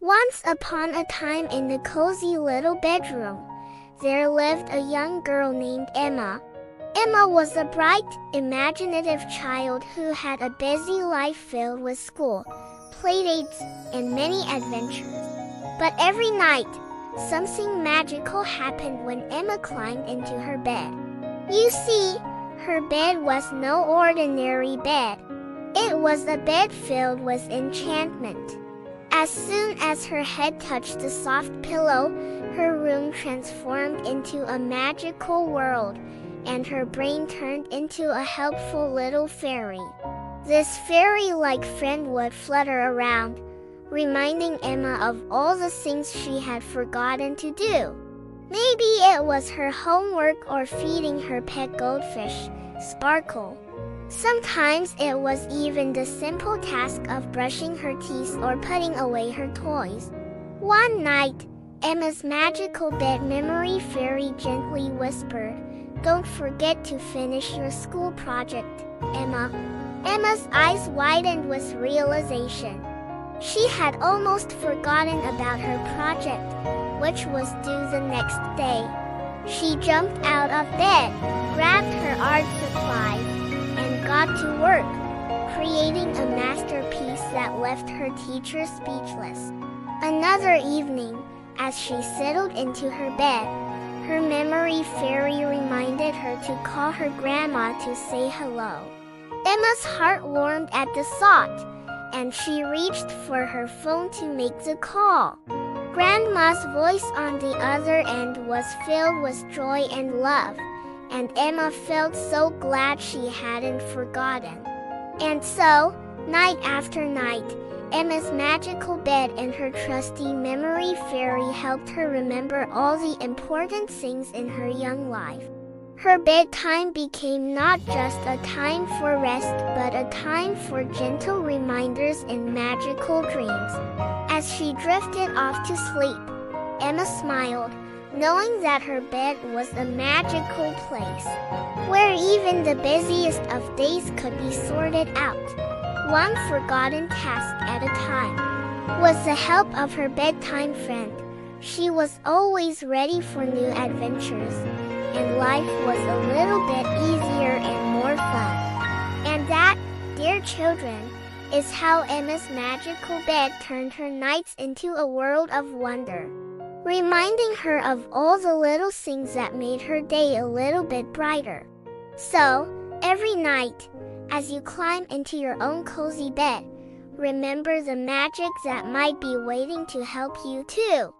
Once upon a time in the cozy little bedroom, there lived a young girl named Emma. Emma was a bright, imaginative child who had a busy life filled with school, playdates, and many adventures. But every night, something magical happened when Emma climbed into her bed. You see, her bed was no ordinary bed. It was a bed filled with enchantment. As soon as her head touched the soft pillow, her room transformed into a magical world, and her brain turned into a helpful little fairy. This fairy-like friend would flutter around, reminding Emma of all the things she had forgotten to do. Maybe it was her homework or feeding her pet goldfish, Sparkle. Sometimes it was even the simple task of brushing her teeth or putting away her toys. One night, Emma's magical bed memory fairy gently whispered, "Don't forget to finish your school project, Emma." Emma's eyes widened with realization. She had almost forgotten about her project, which was due the next day. She jumped out of bed, grabbed her art supplies, and got to work, creating a masterpiece that left her teacher speechless. Another evening, as she settled into her bed, her memory fairy reminded her to call her grandma to say hello. Emma's heart warmed at the thought, and she reached for her phone to make the call. Grandma's voice on the other end was filled with joy and love, and Emma felt so glad she hadn't forgotten. And so, night after night, Emma's magical bed and her trusty memory fairy helped her remember all the important things in her young life. Her bedtime became not just a time for rest, but a time for gentle reminders and magical dreams. As she drifted off to sleep, Emma smiled, knowing that her bed was a magical place, where even the busiest of days could be sorted out, one forgotten task at a time. With the help of her bedtime friend, she was always ready for new adventures, and life was a little bit easier and more fun. And that, dear children, is how Emma's magical bed turned her nights into a world of wonder, reminding her of all the little things that made her day a little bit brighter. So, every night, as you climb into your own cozy bed, remember the magic that might be waiting to help you too.